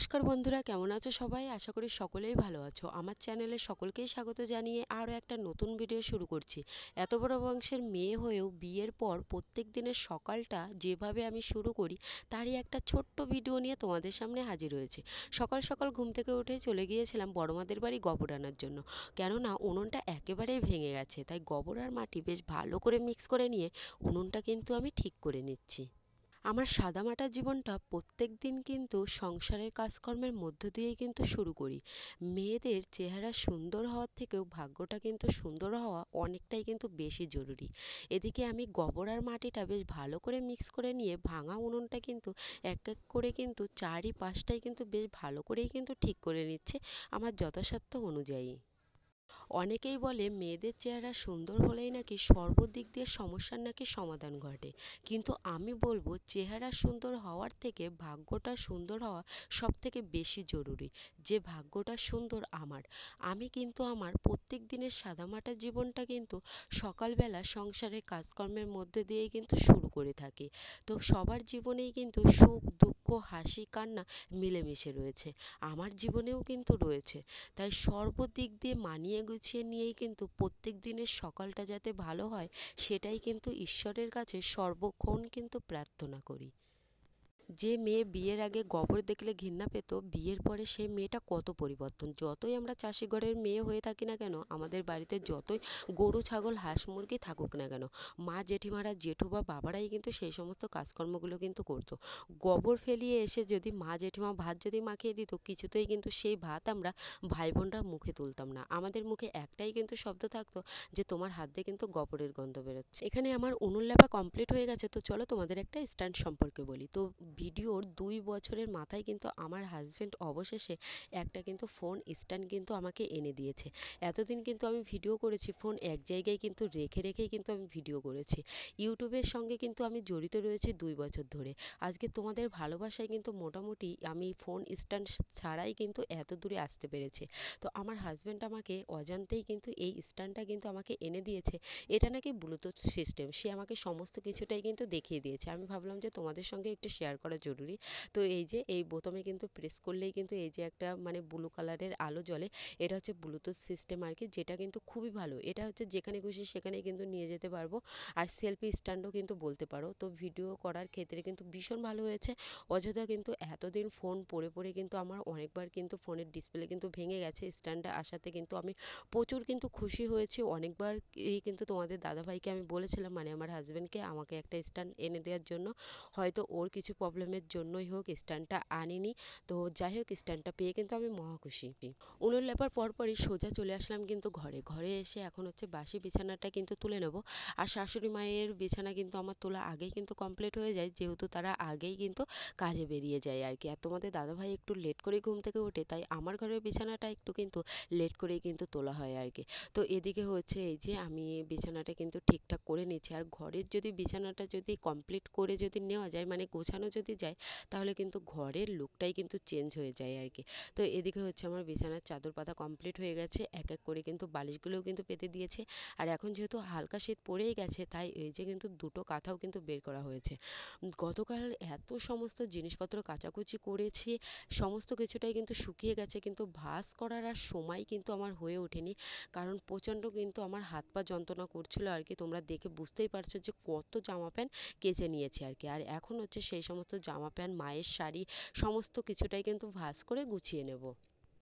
নমস্কার বন্ধুরা, কেমন আছো সবাই? আশা করি সকলেই ভালো আছো। আমার চ্যানেলে সকলকেই স্বাগত জানিয়ে আরও একটা নতুন ভিডিও শুরু করছি। এত বড় বংশের মেয়ে হয়েও বিয়ের পর প্রত্যেক দিনের সকালটা যেভাবে আমি শুরু করি তারই একটা ছোট্ট ভিডিও নিয়ে তোমাদের সামনে হাজির হয়েছে। সকাল সকাল ঘুম থেকে উঠে চলে গিয়েছিলাম বড়মাদের বাড়ি গোবর আনার জন্য। কেননা উনুনটা একেবারেই ভেঙে গেছে, তাই গোবর আর মাটি বেশ ভালো করে মিক্স করে নিয়ে উনুনটা কিন্তু আমি ঠিক করে নিচ্ছি। আমার সাদামাটা জীবনটা প্রত্যেক দিন কিন্তু সংসারের কাজকর্মের মধ্য দিয়েই কিন্তু শুরু করি। মেয়েদের চেহারা সুন্দর হওয়ার থেকেও ভাগ্যটা কিন্তু সুন্দর হওয়া অনেকটাই কিন্তু বেশি জরুরি। এদিকে আমি গোবর আর মাটিটা বেশ ভালো করে মিক্স করে নিয়ে ভাঙা উনুনটা কিন্তু এক এক করে কিন্তু চারিপাশটাই কিন্তু বেশ ভালো করেই কিন্তু ঠিক করে নিচ্ছে আমার যথাসাধ্য অনুযায়ী। অনেকেই বলে মেয়েদের চেহারা সুন্দর হলেই নাকি সর্বদিক দিয়ে সমস্যার নাকি সমাধান ঘটে, কিন্তু আমি বলবো চেহারা সুন্দর হওয়ার থেকে ভাগ্যটা সুন্দর হওয়া সব থেকে বেশি জরুরি। যে ভাগ্যটা সুন্দর আমার, আমি কিন্তু আমার প্রত্যেক দিনের সাদামাটা জীবনটা কিন্তু সকালবেলা সংসারের কাজকর্মের মধ্যে দিয়েই কিন্তু শুরু করে থাকি। তো সবার জীবনেই কিন্তু সুখ দুঃখ হাসি কান্না মিলেমিশে রয়েছে, আমার জীবনেও কিন্তু রয়েছে। তাই সর্বদিক দিয়ে মানিয়ে গুছিয়ে নিয়েই কিন্তু প্রত্যেক দিনের সকালটা যাতে ভালো হয় সেটাই কিন্তু ঈশ্বরের কাছে সর্বক্ষণ কিন্তু প্রার্থনা করি। যে মেয়ে বিয়ের আগে গোবর দেখলে ঘৃণা পেত, বিয়ের পরে সেই মেয়েটা কত পরিবর্তন। যতই আমরা চাষি ঘরের মেয়ে হয়ে থাকি না কেন, আমাদের বাড়িতে যতই গরু ছাগল হাঁস মুরগি থাকুক না কেন, মা জেঠিমারা জেঠু বা বাবারাই কিন্তু সেই সমস্ত কাজকর্মগুলো কিন্তু করতো। গোবর ফেলিয়ে এসে যদি মা জেঠিমা ভাত যদি মাখিয়ে দিত, কিছুতেই কিন্তু সেই ভাত আমরা ভাই বোনরা মুখে তুলতাম না। আমাদের মুখে একটাই কিন্তু শব্দ থাকতো যে তোমার হাত দিয়ে কিন্তু গোবরের গন্ধ বেরোচ্ছে। এখানে আমার উনুন লেপা কমপ্লিট হয়ে গেছে, তো চলো তোমাদের একটা স্ট্যান্ড সম্পর্কে বলি। তো ভিডিওর 2 বছরের মাথায় কিন্তু আমার হাজবেন্ড অবশেষে একটা কিন্তু ফোন স্ট্যান্ড কিন্তু আমাকে এনে দিয়েছে। এতদিন কিন্তু আমি ভিডিও করেছি ফোন এক জায়গায় কিন্তু রেখে রেখেই কিন্তু আমি ভিডিও করেছি। ইউটিউবের সঙ্গে কিন্তু আমি জড়িত রয়েছি 2 বছর ধরে। আজকে তোমাদের ভালোবাসায় কিন্তু মোটামুটি আমি ফোন স্ট্যান্ড ছাড়াই কিন্তু এত দূরে আসতে পেরেছি। তো আমার হাজবেন্ড আমাকে অজান্তেই কিন্তু এই স্ট্যান্ডটা কিন্তু আমাকে এনে দিয়েছে। এটা নাকি ব্লুটুথ সিস্টেম, সে আমাকে সমস্ত কিছুটাই কিন্তু দেখিয়ে দিয়েছে। আমি ভাবলাম যে তোমাদের সঙ্গে একটু শেয়ার করা জরুরি। তো এই যে এই বোতামে কিন্তু প্রেস করলেই কিন্তু এই যে একটা মানে ব্লু কালারের আলো জ্বলে, এটা হচ্ছে ব্লুটুথ সিস্টেম আর কি, যেটা কিন্তু খুবই ভালো। এটা হচ্ছে যেখানে খুশি সেখানে কিন্তু নিয়ে যেতে পারবো, আর সেলফি স্ট্যান্ডও কিন্তু বলতে পারো। তো ভিডিও করার ক্ষেত্রে কিন্তু ভীষণ ভালো হয়েছে। অযথা কিন্তু এতদিন ফোন পড়ে পড়ে কিন্তু আমার অনেকবার কিন্তু ফোনের ডিসপ্লে কিন্তু ভেঙে গেছে, স্ট্যান্ডটা আসাতে কিন্তু আমি প্রচুর কিন্তু খুশি হয়েছি। অনেকবার কিন্তু তোমাদের দাদাভাইকে আমি বলেছিলাম, মানে আমার হাজবেন্ডকে, আমাকে একটা স্ট্যান্ড এনে দেওয়ার জন্য। হয়তো ওর কিছু প্রবলেমের জন্যই হোক স্ট্যান্ডটা আনিনি। তো যাই হোক, স্ট্যান্ডটা পেয়ে কিন্তু আমি মহা খুশি। উনুন লেপার পরপরই সোজা চলে আসলাম কিন্তু ঘরে। ঘরে এসে এখন হচ্ছে বাসি বিছানাটা কিন্তু তুলে নেব। আর শাশুড়ি মায়ের বিছানা কিন্তু আমার তোলা আগেই কিন্তু কমপ্লিট হয়ে যায়, যেহেতু তারা আগেই কিন্তু কাজে বেরিয়ে যায় আর কি। আর তোমাদের দাদাভাই একটু লেট করে ঘুম থেকে ওঠে, তাই আমার ঘরের বিছানাটা একটু কিন্তু লেট করেই কিন্তু তোলা হয় আর কি। তো এদিকে হচ্ছে এই যে আমি বিছানাটা কিন্তু ঠিকঠাক করে নিচ্ছি। আর ঘরের যদি বিছানাটা যদি কমপ্লিট করে যদি নেওয়া যায়, মানে গোছানো যদি যায়, তাহলে কিন্তু ঘরের লুকটাই কিন্তু চেঞ্জ হয়ে যায় আর কি। তো এদিকে হচ্ছে আমার বিছানার চাদর পাতা কমপ্লিট হয়ে গেছে, এক এক করে কিন্তু বালিশগুলোও কিন্তু পেতে দিয়েছে। আর এখন যেহেতু হালকা শীত পড়েই গেছে, তাই এই যে কিন্তু দুটো কাঁথাও কিন্তু বের করা হয়েছে। গতকাল এত সমস্ত জিনিসপত্র কাচাকুচি করেছি, সমস্ত কিছুটাই কিন্তু শুকিয়ে গেছে, কিন্তু ভাঁজ করার আর সময় কিন্তু আমার হয়ে ওঠেনি। কারণ প্রচণ্ড কিন্তু আমার হাত পা যন্ত্রণা করছিল আর কি। তোমরা দেখে বুঝতেই পারছো যে কত জামা প্যান্ট কেচে নিয়েছি আর কি। আর এখন হচ্ছে সেই সমস্ত জামা প্যান্ট, মায়ের শাড়ি, সমস্ত কিছুটাই কিন্তু ভাঁজ করে গুছিয়ে নেব।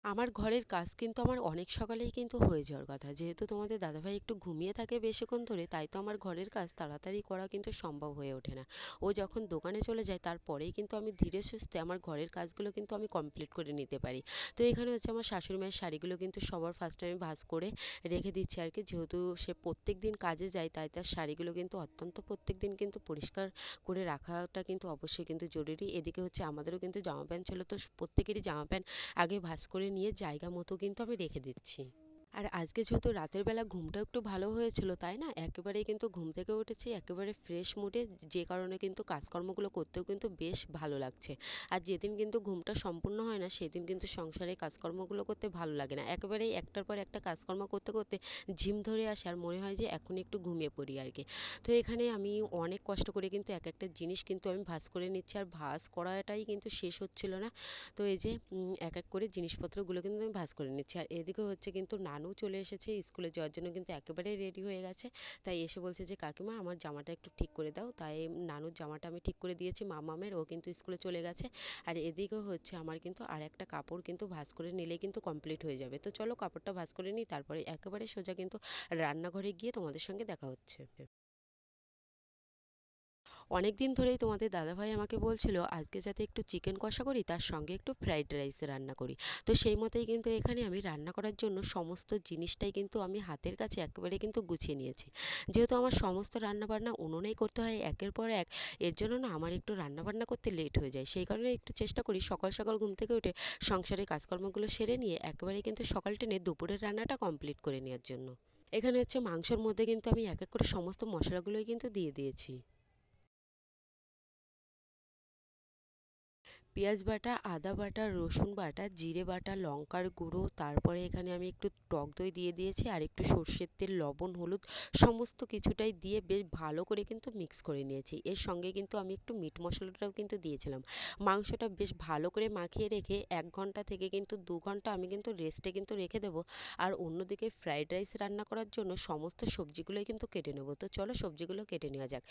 আমার ঘরের কাজ কিন্তু আমার অনেক সকালেই কিন্তু হয়ে যাওয়ার কথা, যেহেতু তোমাদের দাদাভাই একটু ঘুমিয়ে থাকে বেশিক্ষণ ধরে, তাই তো আমার ঘরের কাজ তাড়াতাড়ি করা কিন্তু সম্ভব হয়ে ওঠে না। ও যখন দোকানে চলে যায় তারপরেই কিন্তু আমি ধীরে সুস্থে আমার ঘরের কাজগুলো কিন্তু আমি কমপ্লিট করে নিতে পারি। তো এখানে হচ্ছে আমার শাশুড়ি মায়ের শাড়িগুলো কিন্তু সবার ফার্স্টে আমি ভাঁজ করে রেখে দিচ্ছি আর কি। যেহেতু সে প্রত্যেক দিন কাজে যায়, তাই তার শাড়িগুলো কিন্তু অত্যন্ত প্রত্যেক দিন কিন্তু পরিষ্কার করে রাখাটা কিন্তু অবশ্যই কিন্তু জরুরি। এদিকে হচ্ছে আমাদেরও কিন্তু জামা প্যান্ট ছিল, তো প্রত্যেকেরই জামা প্যান্ট আগে ভাঁজ করে নিয়ে জায়গা মতো কিন্তু আমি রেখে দিচ্ছি। আর আজকে যেহেতু রাতের বেলা ঘুমটা একটু ভালো হয়েছিল তাই না, একেবারেই কিন্তু ঘুম থেকে উঠেছি একেবারে ফ্রেশ মুডে, যে কারণে কিন্তু কাজকর্মগুলো করতেও কিন্তু বেশ ভালো লাগছে। আর যেদিন কিন্তু ঘুমটা সম্পূর্ণ হয় না সেদিন কিন্তু সংসারে কাজকর্মগুলো করতে ভালো লাগে না, একেবারেই একটার পর একটা কাজকর্ম করতে করতে ঝিম ধরে আসে আর মনে হয় যে এখন একটু ঘুমিয়ে পড়ি আর কি। তো এখানে আমি অনেক কষ্ট করে কিন্তু এক একটা জিনিস কিন্তু আমি ভাঁজ করে নিচ্ছি, আর ভাঁজ করাটাই কিন্তু শেষ হচ্ছিল না। তো এই যে এক এক করে জিনিসপত্রগুলো কিন্তু আমি ভাঁজ করে নিচ্ছি। আর এদিকে হচ্ছে কিন্তু নানু চলে এসেছে স্কুলে যাওয়ার জন্য, কিন্তু একেবারে রেডি হয়ে গেছে। তাই এসে বলছে যে কাকিমা আমার জামাটা একটু ঠিক করে দাও। তাই নানুর জামাটা আমি ঠিক করে দিয়েছি, মামামের, ও কিন্তু স্কুলে চলে গেছে। আর এদিকে হচ্ছে আমার কিন্তু আর একটা কাপড় কিন্তু ভাঁজ করে নিলেই কিন্তু কমপ্লিট হয়ে যাবে। তো চলো কাপড়টা ভাঁজ করে নিই, তারপরে একেবারে সোজা কিন্তু রান্নাঘরে গিয়ে তোমাদের সঙ্গে দেখা হচ্ছে। অনেক দিন ধরেই তোমাদের দাদাভাই আমাকে বলছিল আজকে যাতে একটু চিকেন কষা করি, তার সঙ্গে একটু ফ্রাইড রাইস রান্না করি। তো সেই মতোই কিন্তু এখানে আমি রান্না করার জন্য সমস্ত জিনিসটাই কিন্তু আমি হাতের কাছে একেবারে কিন্তু গুছিয়ে নিয়েছি। যেহেতু আমার সমস্ত রান্না বান্না উনুনেই করতে হয় একের পর এক, এর জন্য না আমার একটু রান্না বান্না করতে লেট হয়ে যায়। সেই কারণে একটু চেষ্টা করি সকাল সকাল ঘুম থেকে উঠে সংসারের কাজকর্মগুলো সেরে নিয়ে একেবারে কিন্তু সকাল টেনে দুপুরের রান্নাটা কমপ্লিট করে নেওয়ার জন্য। এখানে হচ্ছে মাংসের মধ্যে কিন্তু আমি এক এক করে সমস্ত মশলাগুলোই কিন্তু দিয়ে দিয়েছি। পেঁয়াজ বাটা, আদা বাটা, রসুন বাটা, জিরে বাটা, লঙ্কার গুঁড়ো, তারপরে এখানে আমি একটু টক দই দিয়ে দিয়েছি, আর একটু সর্ষের তেল, লবণ, হলুদ সমস্ত কিছুটাই দিয়ে বেশ ভালো করে কিন্তু মিক্স করে নিয়েছি। এর সঙ্গে কিন্তু আমি একটু মিট মশলাটাও কিন্তু দিয়েছিলাম। মাংসটা বেশ ভালো করে মাখিয়ে রেখে 1 ঘন্টা থেকে কিন্তু 2 ঘন্টা আমি কিন্তু রেস্টে কিন্তু রেখে দেবো। আর অন্যদিকে ফ্রাইড রাইস রান্না করার জন্য সমস্ত সবজিগুলোই কিন্তু কেটে নেবো। তো চলো সবজিগুলো কেটে নেওয়া যাক।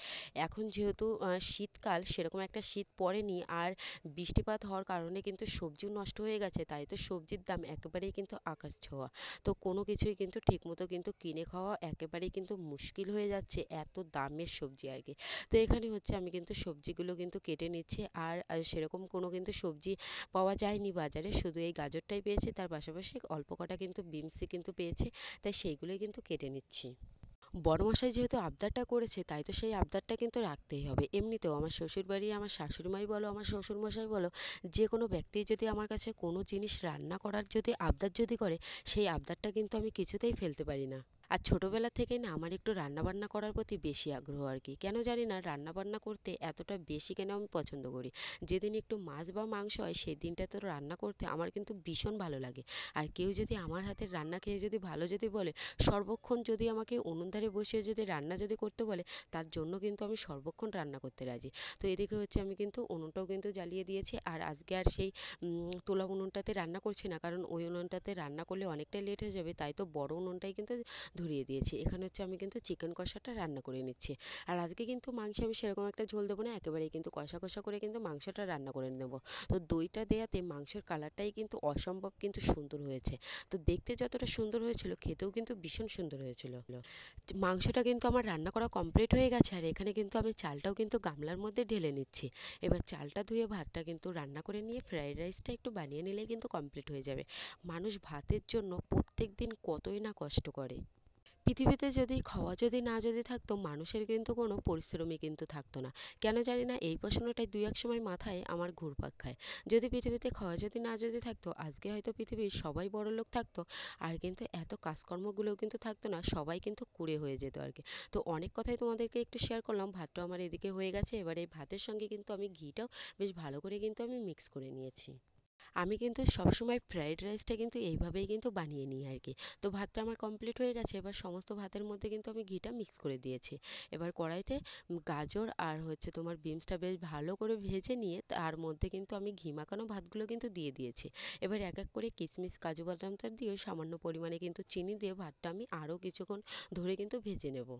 এখন যেহেতু শীতকাল, সেরকম একটা শীত পড়েনি, আর বৃষ্টিপাত হওয়ার কারণে কিন্তু সবজিও নষ্ট হয়ে গেছে, তাই তো সবজির দাম একেবারেই কিন্তু আকাশ ছোঁয়া। তো কোনো কিছুই কিন্তু ঠিকমতো কিন্তু কিনে খাওয়া একেবারেই কিন্তু মুশকিল হয়ে যাচ্ছে, এত দামের সবজি আর কি। তো এখানে হচ্ছে আমি কিন্তু সবজিগুলো কিন্তু কেটে নিচ্ছি। আর সেরকম কোনো কিন্তু সবজি পাওয়া যায়নি বাজারে, শুধু এই গাজরটাই পেয়েছি, তার পাশাপাশি অল্প কটা কিন্তু বিমসি কিন্তু পেয়েছি, তাই সেইগুলোই কিন্তু কেটে নিচ্ছি। বড়মশাই যেহেতু আবদারটা করেছে তাই তো সেই আবদারটা কিন্তু রাখতেই হবে। এমনিতেও আমার শ্বশুরবাড়ি, আমার শাশুড়িমাই বলো, আমার শ্বশুরমশাই বলো, যে কোনো ব্যক্তি যদি আমার কাছে কোনো জিনিস রান্না করার যদি আবদার যদি করে, সেই আবদারটা কিন্তু আমি কিছুতেই ফেলতে পারি না। আর ছোটবেলা থেকেই না আমার একটু রান্না বান্না করার প্রতি বেশি আগ্রহ আর কি, কেন জানি না রান্না বান্না করতে এতটা বেশি কেন আমি পছন্দ করি। যেদিন একটু মাছ বা মাংস হয় সেই দিনটা তো রান্না করতে আমার কিন্তু ভীষণ ভালো লাগে। আর কেউ যদি আমার হাতের রান্না খেয়ে যদি ভালো যদি বলে, সর্বক্ষণ যদি আমাকে উনুন ধারে বসিয়ে যদি রান্না যদি করতে বলে, তার জন্য কিন্তু আমি সর্বক্ষণ রান্না করতে রাজি। তো এদিকে হচ্ছে আমি কিন্তু উনুনটাও কিন্তু জ্বালিয়ে দিয়েছি, আর আজকে আর সেই তোলা উনুনটাতে রান্না করছি না, কারণ ওই উনুনটাতে রান্না করলে অনেকটাই লেট হয়ে যাবে, তাই তো বড় উনুনটাই কিন্তু ধরিয়ে দিয়েছি। এখানে হচ্ছে আমি কিন্তু চিকেন কষাটা রান্না করে নিচ্ছি। আর আজকে কিন্তু মাংসে আমি সেরকম একটা ঝোল দেবো না, একেবারেই কিন্তু কষা কষা করে কিন্তু মাংসটা রান্না করে নেব। তো দইটা দেওয়াতে মাংসের কালারটাই কিন্তু অসম্ভব কিন্তু সুন্দর হয়েছে। তো দেখতে যতটা সুন্দর হয়েছিল খেতেও কিন্তু ভীষণ সুন্দর হয়েছিল। মাংসটা কিন্তু আমার রান্না করা কমপ্লিট হয়ে গেছে, আর এখানে কিন্তু আমি চালটাও কিন্তু গামলার মধ্যে ঢেলে নিচ্ছি। এবার চালটা ধুয়ে ভাতটা কিন্তু রান্না করে নিয়ে ফ্রাইড রাইসটা একটু বানিয়ে নিলেই কিন্তু কমপ্লিট হয়ে যাবে। মানুষ ভাতের জন্য প্রত্যেক দিন কতই না কষ্ট করে। পৃথিবীতে যদি খাওয়া যদি না যদি থাকতো, মানুষের কিন্তু কোনো পরিশ্রমই কিন্তু থাকতো না। কেন জানি না এই প্রশ্নটাই দুই এক সময় মাথায় আমার ঘুরপাক খায়। যদি পৃথিবীতে খাওয়া যদি না যদি থাকতো, আজকে হয়তো পৃথিবীর সবাই বড়লোক থাকতো, আর কিন্তু এত কাজকর্মগুলোও কিন্তু থাকতো না, সবাই কিন্তু কুঁড়ে হয়ে যেত আর কি। তো অনেক কথাই তোমাদেরকে একটু শেয়ার করলাম। ভাতটা আমার এদিকে হয়ে গেছে, এবার এই ভাতের সঙ্গে কিন্তু আমি ঘিটাও বেশ ভালো করে কিন্তু আমি মিক্স করে নিয়েছি। আমি কিন্তু সবসময় ফ্রাইড রাইসটা কিন্তু এইভাবেই কিন্তু বানিয়ে নিই আর কি। তো ভাতটা আমার কমপ্লিট হয়ে গেছে, এবার সমস্ত ভাতের মধ্যে কিন্তু আমি ঘিটা মিক্স করে দিয়েছি। এবার কড়াইতে গাজর আর হচ্ছে তোমার বিনসটা বেশ ভালো করে ভেজে নিয়ে তার মধ্যে কিন্তু আমি ঘি মাখানো ভাতগুলো কিন্তু দিয়ে দিয়েছি। এবার এক এক করে কিশমিশ কাজু বাদামটা দিয়ে সামান্য পরিমাণে কিন্তু চিনি দিয়ে ভাতটা আমি আরও কিছুক্ষণ ধরে কিন্তু ভেজে নেব।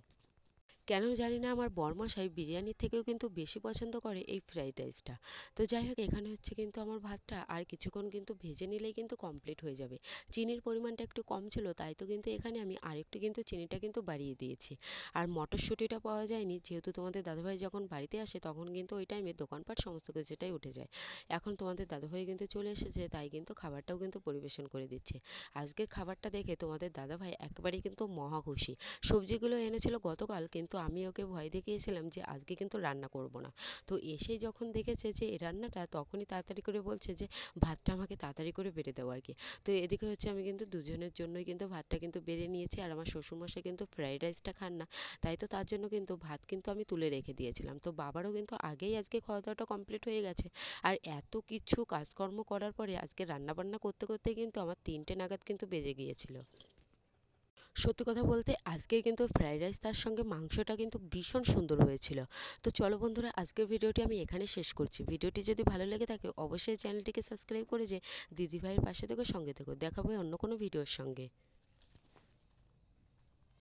কেন জানি না আমার বরমশাই বিরিয়ানির থেকেও কিন্তু বেশি পছন্দ করে এই ফ্রাইড রাইসটা। তো যাই হোক, এখানে হচ্ছে কিন্তু আমার ভাতটা আর কিছুক্ষণ কিন্তু ভেজে নিলেই কিন্তু কমপ্লিট হয়ে যাবে। চিনির পরিমাণটা একটু কম ছিল, তাই তো কিন্তু এখানে আমি আরেকটু কিন্তু চিনিটা কিন্তু বাড়িয়ে দিয়েছি। আর মটরশুঁটিটা পাওয়া যায়নি, যেহেতু তোমাদের দাদাভাই যখন বাড়িতে আসে তখন কিন্তু ওই টাইমে দোকানপাট সমস্ত কিছুটাই উঠে যায়। এখন তোমাদের দাদাভাই কিন্তু চলে এসেছে, তাই কিন্তু খাবারটাও কিন্তু পরিবেশন করে দিচ্ছে। আজকের খাবারটা দেখে তোমাদের দাদাভাই একেবারেই কিন্তু মহা খুশি। সবজিগুলো এনেছিল গতকাল, কিন্তু তো আমি ওকে ভয় দেখিয়েছিলাম যে আজকে কিন্তু রান্না করব না। তো এসে যখন দেখেছে যে এই রান্নাটা, তখনই তাড়াতাড়ি করে বলছে যে ভাতটা আমাকে তাড়াতাড়ি করে বেড়ে দাও আর কি। তো এদিকে হচ্ছে আমি কিন্তু দুজনের জন্যই কিন্তু ভাতটা কিন্তু বেড়ে নিয়েছি, আর আমার শ্বশুরমশাই কিন্তু ফ্রাইড রাইসটা খান না, তাই তো তার জন্য কিন্তু ভাত কিন্তু আমি তুলে রেখে দিয়েছিলাম। তো বাবারও কিন্তু আগেই আজকে খাওয়া দাওয়াটা কমপ্লিট হয়ে গেছে। আর এত কিছু কাজকর্ম করার পরে আজকে রান্না বান্না করতে করতে কিন্তু আমার 3টে নাগাদ কিন্তু বেজে গিয়েছিল। সত্যি কথা বলতে আজকের কিন্তু ফ্রাইড রাইস তার সঙ্গে মাংসটা কিন্তু ভীষণ সুন্দর হয়েছিল। তো চলো বন্ধুরা, আজকের ভিডিওটি আমি এখানে শেষ করছি। ভিডিওটি যদি ভালো লেগে থাকে অবশ্যই চ্যানেলটিকে সাবস্ক্রাইব করে যে দিদিভাইয়ের পাশে থেকো, সঙ্গে থেকো। দেখা হবে অন্য কোনো ভিডিওর সঙ্গে।